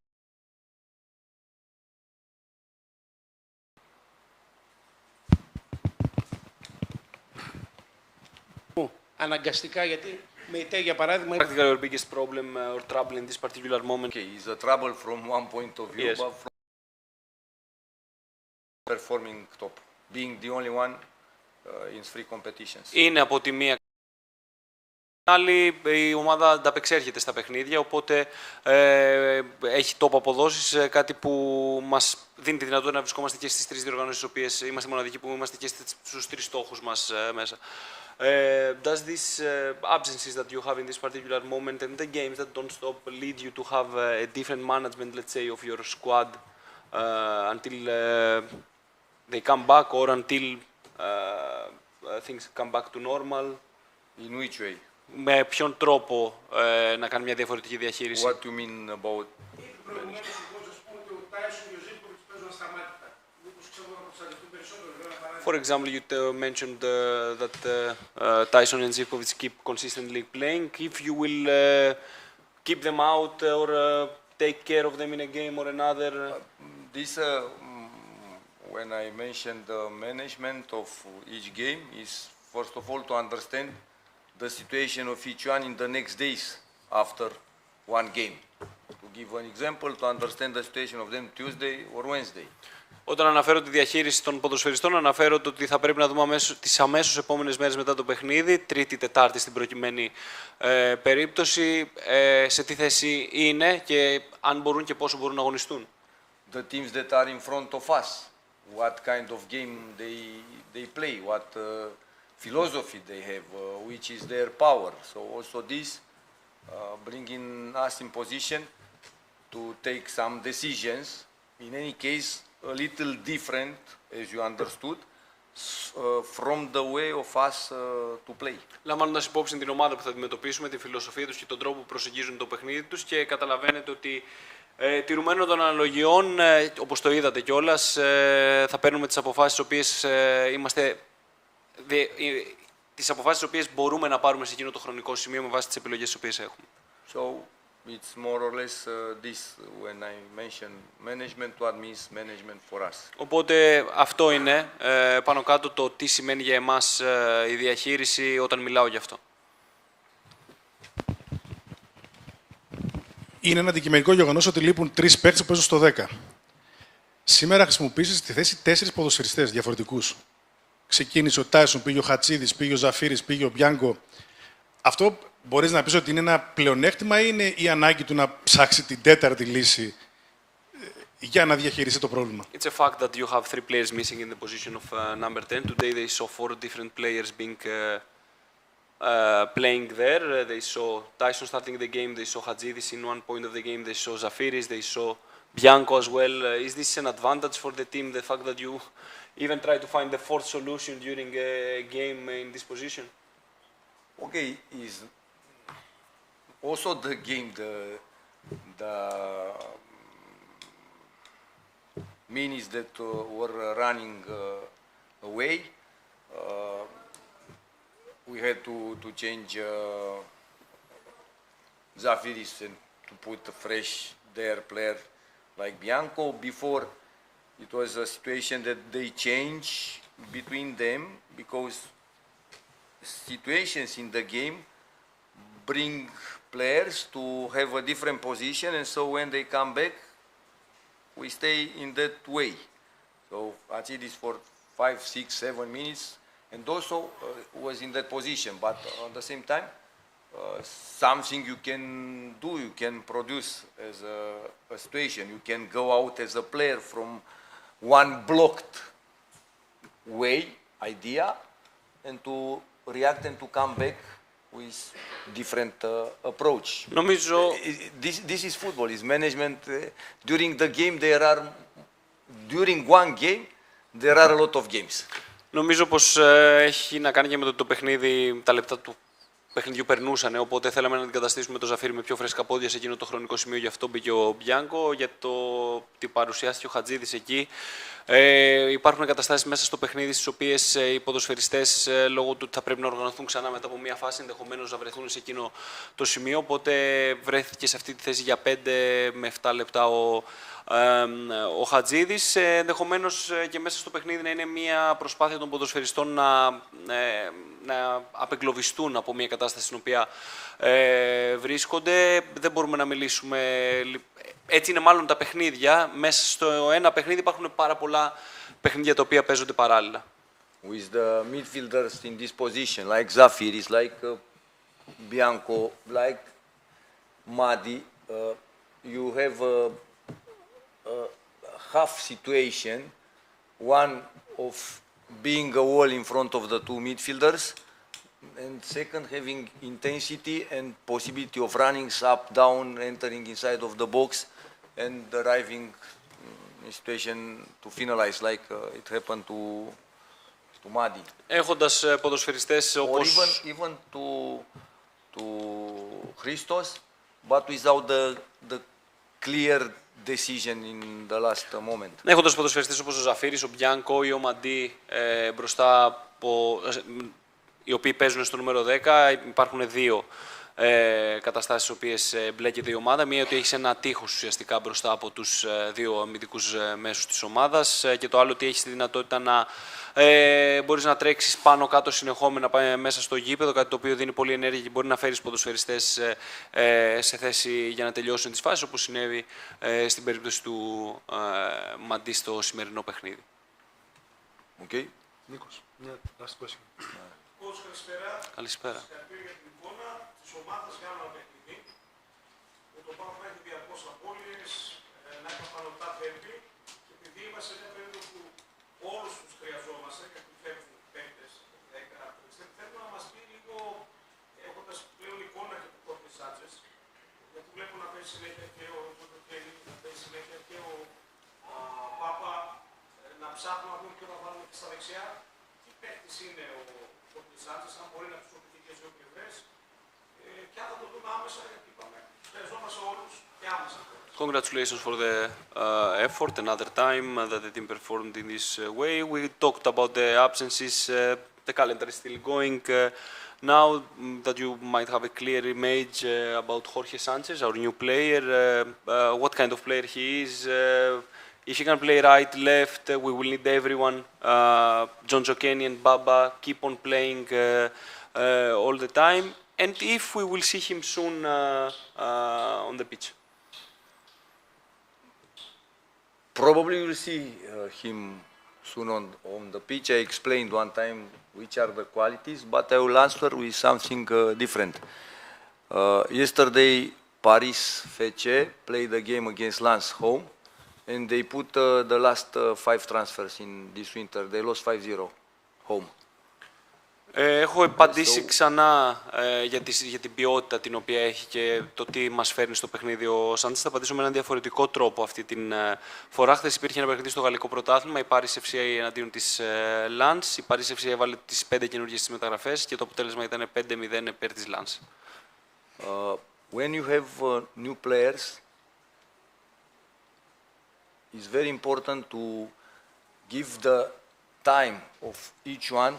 Αναγκαστικά, γιατί με ητέ, για παράδειγμα... Practically your biggest problem or trouble in this particular moment. Okay, is a trouble from one point of view, Yes. but from performing top, being the only one in three competitions. Είναι από τη μία άλλη, η ομάδα ανταπεξέρχεται στα παιχνίδια, οπότε έχει top αποδόσεις, κάτι που μας δίνει τη δυνατότητα να βρισκόμαστε και στις τρεις διοργανώσεις στις οποίες είμαστε μοναδικοί, που είμαστε και στους τρεις στόχους μας μέσα. Does these absences that you have in this particular moment and the games that don't stop lead you to have a different management, let's say, of your squad until they come back or until things come back to normal? In which way? Με ποιον τρόπο να κάνει μια διαφορετική διαχείριση? What you mean about? For example, you mentioned that Tyson and Zivkovic keep consistently playing. If you will keep them out or take care of them in a game or another? This, when I mentioned the management of each game, is first of all to understand the situation of each one in the next days after one game. To give an example, to understand the situation of them Tuesday or Wednesday. Όταν αναφέρω τη διαχείριση των ποδοσφαιριστών, αναφέρω το ότι θα πρέπει να δούμε τις αμέσως επόμενες μέρες μετά το παιχνίδι, Τρίτη, Τετάρτη στην προκειμένη περίπτωση, σε τι θέση είναι και αν μπορούν και πόσο μπορούν να αγωνιστούν. The teams that are in front of us, what kind of game they play, what philosophy they have, which is their power. So also this bringing us in position to take some decisions. In any case, a little different, as you understood, from the way of us to play. Λαμβάνοντας υπόψη την ομάδα που θα αντιμετωπίσουμε, τη φιλοσοφία τους και τον τρόπο που προσεγγίζουν το παιχνίδι τους και καταλαβαίνετε ότι τηρουμένων των αναλογιών, όπως το είδατε κιόλας, θα παίρνουμε τις αποφάσεις τις οποίες τις αποφάσεις τις οποίες μπορούμε να πάρουμε σε εκείνο το χρονικό σημείο με βάση τις επιλογές τις οποίες έχουμε. So it's more or less this when I mention management, what means management for us. Οπότε αυτό είναι πάνω κάτω το τι σημαίνει για εμάς η διαχείριση όταν μιλάω γι' αυτό. Είναι ένα αντικειμενικό γεγονός ότι λείπουν 3 παίκτες που παίζουν στο 10. Σήμερα χρησιμοποίησες στη θέση 4 ποδοσφαιριστές διαφορετικούς. Ξεκίνησε ο Τάισον, πήγε ο Χατσίδης, πήγε ο Ζαφύρης, πήγε ο Μπιάνκο. Αυτό μπορείς να πεις ότι είναι ένα πλεονέκτημα ή είναι η ανάγκη του να ψάξει την τέταρτη λύση για να διαχειριστεί το πρόβλημα? It's a fact that you have 3 players missing in the position of number 10. Today they saw 4 different players being playing there. They saw Tyson starting the game, they saw Hadjidis in one point of the game, they saw Zafiris, they saw Bianco as well. Is this an advantage for the team, the fact that you even try to find the fourth solution during a game in this position? Okay, is also the game, the minis that were running away. We had to change Zafiris and to put a fresh their player like Bianco. Before it was a situation that they change between them because situations in the game bring players to have a different position, and so when they come back, we stay in that way. So Achidis for 5, 6, 7 minutes, and also was in that position. But at the same time, something you can do, you can produce as a situation. You can go out as a player from one blocked way, idea, and to react and to come back with different approach. Νομίζω... This is football, is management. During the game, during one game, there are a lot of games. Νομίζω πως έχει να κάνει και με το παιχνίδι, τα λεπτά του παιχνιδιού περνούσαν, οπότε θέλαμε να αντικαταστήσουμε το Ζαφίρι με πιο φρέσκα πόδια σε εκείνο το χρονικό σημείο, γι' αυτό μπήκε ο Μπιάνκο, για το ότι παρουσιάστηκε ο Χατζίδης εκεί. Υπάρχουν καταστάσεις μέσα στο παιχνίδι στις οποίες οι ποδοσφαιριστές λόγω του ότι θα πρέπει να οργανωθούν ξανά μετά από μια φάση ενδεχομένως να βρεθούν σε εκείνο το σημείο, οπότε βρέθηκε σε αυτή τη θέση για 5 με 7 λεπτά ο Χατζίδης. Ενδεχομένως και μέσα στο παιχνίδι να είναι μια προσπάθεια των ποδοσφαιριστών να απεγκλωβιστούν από μια κατάσταση στην οποία βρίσκονται. Δεν μπορούμε να μιλήσουμε... Έτσι είναι μάλλον τα παιχνίδια. Μέσα στο ένα παιχνίδι υπάρχουν πάρα πολλά παιχνίδια τα οποία παίζονται παράλληλα. With the midfielders in this position, like Zafiris, like Bianco, like Madi, you have a half situation, one of being a wall in front of the two midfielders, and second having intensity and possibility of running up, down, entering inside of the box, and arriving in situation to finalize like it happened to Madi. Έχοντας ποδοσφαιριστές όπως... Or even to Christos, but without the clear decision in the last moment. Έχοντας ποδοσφαιριστές όπως ο Ζαφίρης, ο Μπιάνκο ή ο Μαντί μπροστά από... οι οποίοι παίζουν στο νούμερο 10, υπάρχουν δύο καταστάσεις στις οποίες μπλέκεται η ομάδα. Μία ότι έχεις ένα τείχος ουσιαστικά μπροστά από τους δύο αμυντικούς μέσους της ομάδας και το άλλο ότι έχεις τη δυνατότητα να μπορείς να τρέξεις πάνω κάτω συνεχόμενα μέσα στο γήπεδο, κάτι το οποίο δίνει πολύ ενέργεια και μπορεί να φέρεις ποδοσφαιριστές σε θέση για να τελειώσουν τις φάσεις, όπως συνέβη στην περίπτωση του Μαντί στο σημερινό παιχνίδι. Okay. Νίκος, μια last question. Καλησπέρα. Ομάδας για άλλο ένα παιχνίδι, που το ΠΑΟΚ έχει διαρκώς απώλειες, να έχουμε πανωτά τέρμπι και επειδή είμαστε σε μια περίοδο που όλους τους χρειαζόμαστε, γιατί φεύγουν παίκτες, 10, θέλω να μας πει λίγο, έχοντας πλέον εικόνα και του Κόρτης Σάτσες, γιατί βλέπω να παίζει συνέχεια και ο συνέχεια και ο Πάπα να ψάχνουν να δουν ποιο θα βάλουμε και στα δεξιά. Τι παίκτης είναι ο Πλησάντσες, αν μπορεί να χρησιμοποιηθεί και στις δύο πλευρές. Και αν θα το δούμε άμεσα, γιατί είπαμε, χρειαζόμαστε όλους και άμεσα. Congratulations for the effort. Another time that the team performed in this way. We talked about the absences. The calendar is still going. Now that you might have a clear image about Jorge Sanchez, our new player, what kind of player he is. If he can play right, left, we will need everyone. John Jokeni and Baba keep on playing all the time. And if we will see him soon on the pitch. Probably we'll see him soon on the pitch. I explained one time which are the qualities, but I will answer with something different. Yesterday, Paris FC played a game against Lens home, and they put the last 5 transfers in this winter. They lost 5-0 home. Έχω απαντήσει ξανά για την ποιότητα την οποία έχει και το τι μας φέρνει στο παιχνίδι ο Σάντσες. Θα απαντήσω με έναν διαφορετικό τρόπο αυτή την φορά. Χθες υπήρχε ένα παιχνίδι στο γαλλικό πρωτάθλημα, η Paris FC εναντίον της Lens. Η Paris FC έβαλε τις 5 καινούργιες τις μεταγραφές και το αποτέλεσμα ήταν 5-0 υπέρ της Lens. When you have new players, it's very important to give the time of each one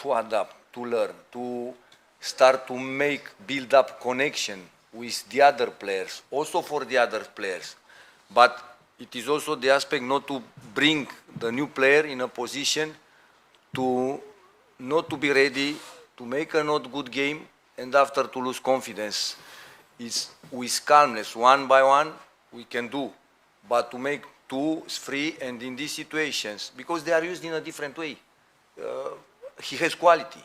to adapt, to learn, to start to build up connection with the other players, also for the other players. But it is also the aspect not to bring the new player in a position to not to be ready, to make a not good game, and after to lose confidence. It's with calmness, one by one, we can do. But to make 2, 3, and in these situations, because they are used in a different way, he has quality.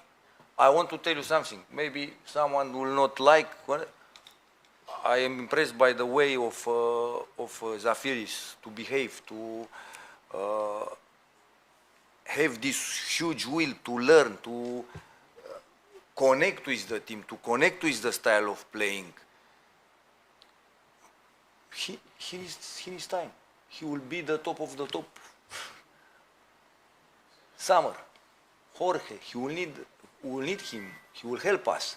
I want to tell you something. Maybe someone will not like. I am impressed by the way of Zafiris to behave, to have this huge will to learn, to connect with the team, to connect with the style of playing. He is time. He will be the top of the top. Summer. Jorge, we will need him. He will help us.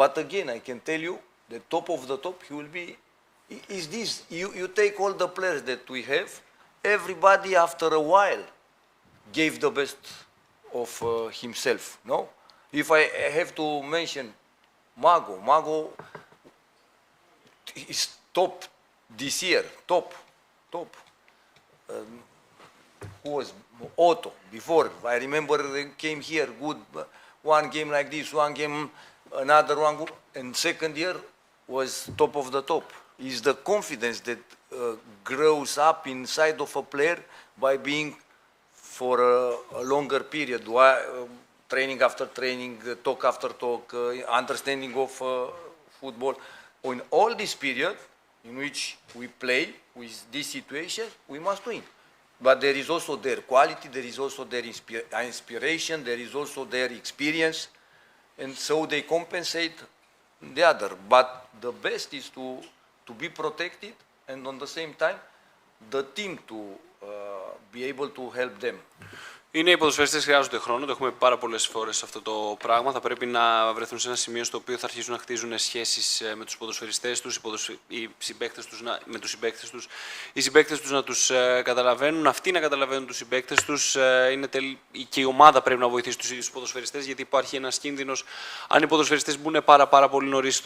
But again, I can tell you, the top of the top, he will be. Is this? You take all the players that we have. Everybody, after a while, gave the best of himself. No, if I have to mention Mago is top this year. Top. Who was Otto before? I remember they came here good, one game like this, one game, another one, and second year was top of the top. Is the confidence that grows up inside of a player by being for a longer period, training after training, talk after talk, understanding of football. In all this period in which we play with this situation, we must win. But there is also their quality, there is also their inspiration, there is also their experience, and so they compensate the other. But the best is to be protected, and on the same time, the team to be able to help them. Είναι οι ποδοσφαιριστές χρειάζονται χρόνο, το έχουμε πει πάρα πολλές φορές αυτό το πράγμα. Θα πρέπει να βρεθούν σε ένα σημείο στο οποίο θα αρχίσουν να χτίζουν σχέσεις με τους ποδοσφαιριστές τους, οι συμπαίκτες τους με τους συμπαίκτες τους, οι συμπαίκτες τους να τους καταλαβαίνουν, αυτοί να καταλαβαίνουν τους συμπαίκτες τους. Και η ομάδα πρέπει να βοηθήσει τους ίδιους τους ποδοσφαιριστές, γιατί υπάρχει ένας κίνδυνος αν οι ποδοσφαιριστές μπουν πάρα πολύ νωρίς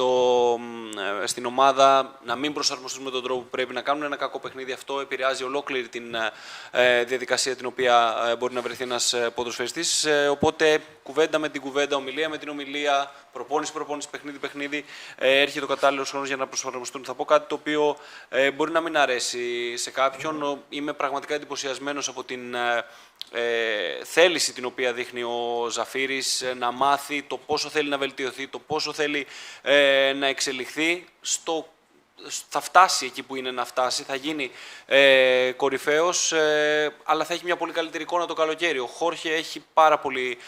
στην ομάδα, να μην προσαρμοστούν με τον τρόπο που πρέπει να κάνουν ένα κακό παιχνίδι. Αυτό επηρεάζει ολόκληρη την διαδικασία την οποία μπορεί να βρεθεί ένας ποδοσφαιριστής, οπότε κουβέντα με την κουβέντα, ομιλία με την ομιλία, προπόνηση, παιχνίδι, έρχεται ο κατάλληλος χρόνος για να προσαρμοστούν. Θα πω κάτι το οποίο μπορεί να μην αρέσει σε κάποιον. Είμαι πραγματικά εντυπωσιασμένος από την θέληση την οποία δείχνει ο Ζαφύρης να μάθει το πόσο θέλει να βελτιωθεί, το πόσο θέλει να εξελιχθεί θα φτάσει εκεί που είναι να φτάσει, θα γίνει κορυφαίος, αλλά θα έχει μια πολύ καλύτερη εικόνα το καλοκαίρι. Ο Χόρχε έχει πάρα πολύ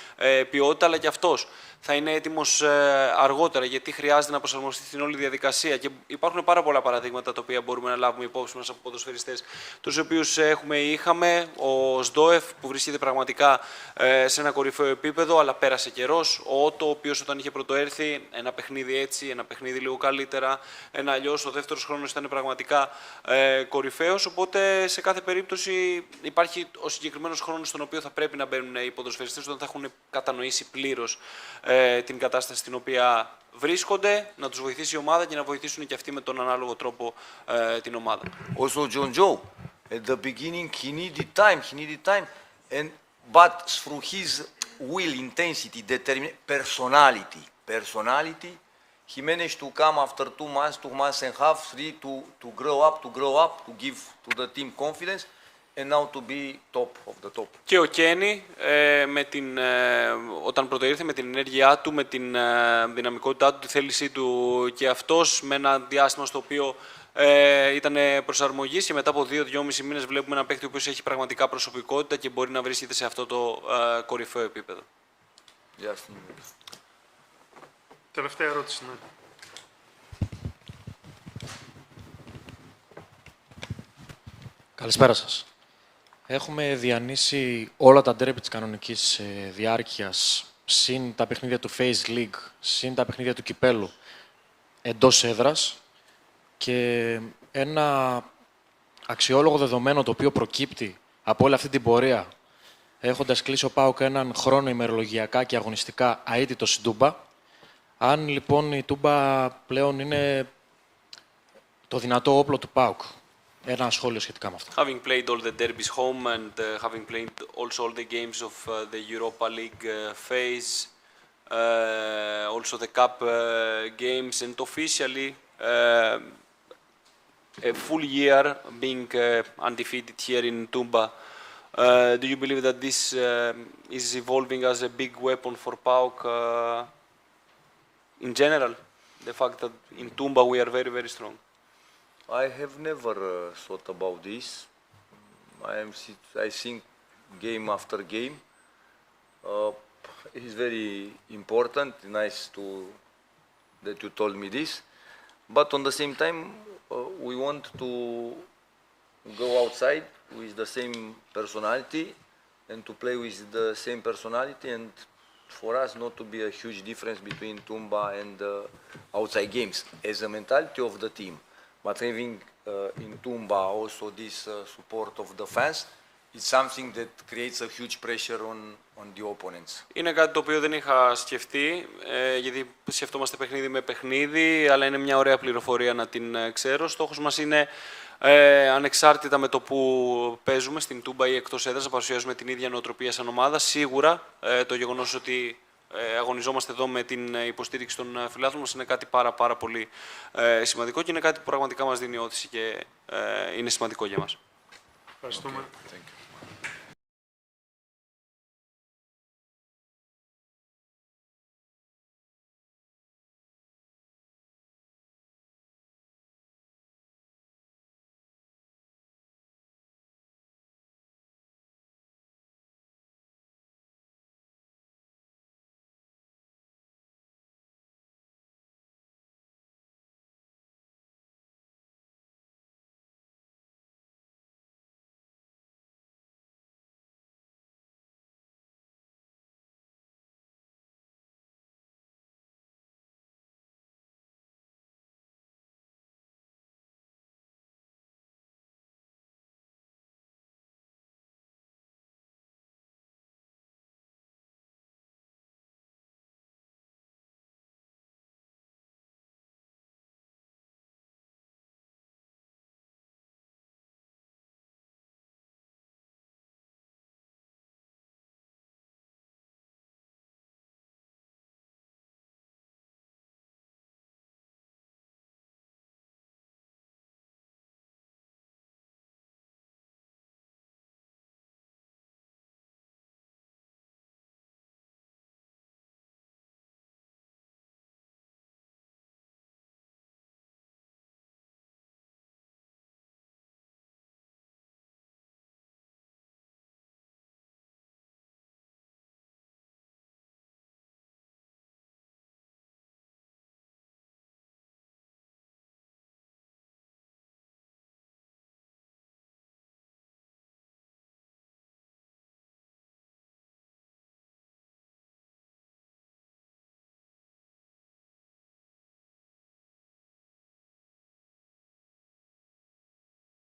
ποιότητα, αλλά και αυτός θα είναι έτοιμος αργότερα, γιατί χρειάζεται να προσαρμοστεί στην όλη διαδικασία. Και υπάρχουν πάρα πολλά παραδείγματα τα οποία μπορούμε να λάβουμε υπόψη μας από ποδοσφαιριστές, τους οποίους είχαμε. Ο Σντόεφ, που βρίσκεται πραγματικά σε ένα κορυφαίο επίπεδο, αλλά πέρασε καιρός. Ο Ότο, ο οποίος όταν είχε πρωτοέρθει, ένα παιχνίδι έτσι, ένα παιχνίδι λίγο καλύτερα, ένα αλλιώς. Ο δεύτερος χρόνος ήταν πραγματικά κορυφαίος. Οπότε σε κάθε περίπτωση υπάρχει ο συγκεκριμένος χρόνος στον οποίο θα πρέπει να μπαίνουν οι ποδοσφαιριστές όταν θα έχουν κατανοήσει πλήρως την κατάσταση στην οποία βρίσκονται, να τους βοηθήσει η ομάδα και να βοηθήσουν και αυτοί με τον ανάλογο τρόπο την ομάδα. Also, John Joe, at the beginning he needed time, but through his will, intensity, personality, he managed to come after 2 months and a half, 3 to grow up, to give to the team confidence, and now to be top of the top. Και ο Κένι, όταν πρωτοήρθε, με την ενέργειά του, με την δυναμικότητά του, τη θέλησή του και αυτός, με ένα διάστημα στο οποίο ήταν προσαρμογής, και μετά από 2-2,5 μήνες βλέπουμε ένα παίκτη ο οποίος έχει πραγματικά προσωπικότητα και μπορεί να βρίσκεται σε αυτό το κορυφαίο επίπεδο. Τελευταία ερώτηση, ναι. Καλησπέρα σας. Έχουμε διανύσει όλα τα ντέρμπι της κανονικής διάρκειας, συν τα παιχνίδια του Face League, συν τα παιχνίδια του Κυπέλου, εντός έδρας, και ένα αξιόλογο δεδομένο το οποίο προκύπτει από όλη αυτή την πορεία, έχοντας κλείσει ο ΠΑΟΚ έναν χρόνο ημερολογιακά και αγωνιστικά αίτητο στην Τούμπα. Αν λοιπόν η Τούμπα πλέον είναι το δυνατό όπλο του ΠΑΟΚ. Ένα σχόλιο σχετικά με αυτό. Having played all the derbies home and having played also all the games of the Europa League phase, also the cup games, and officially a full year being undefeated here in Tumba, do you believe that this is evolving as a big weapon for PAOK in general? The fact that in Tumba we are very, very strong. I have never thought about this. I think game after game. It is very important. Nice that you told me this. But on the same time, we want to go outside with the same personality and to play with the same personality, and for us not to be a huge difference between Tumba and outside games as a mentality of the team. But having in Tumba also this support of the fans, it's something that creates a huge pressure on the opponents. Είναι κάτι το οποίο δεν είχα σκεφτεί, γιατί σκεφτόμαστε παιχνίδι με παιχνίδι, αλλά είναι μια ωραία πληροφορία να την ξέρω. Στόχος μας είναι, ανεξάρτητα με το που παίζουμε, στην Τούμπα ή εκτός έδρας, να παρουσιάζουμε την ίδια νοοτροπία σαν ομάδα. Σίγουρα το γεγονός ότι αγωνιζόμαστε εδώ με την υποστήριξη των φιλάθλων μας είναι κάτι πάρα πολύ σημαντικό και είναι κάτι που πραγματικά μας δίνει όθηση και είναι σημαντικό για μας. Ευχαριστούμε.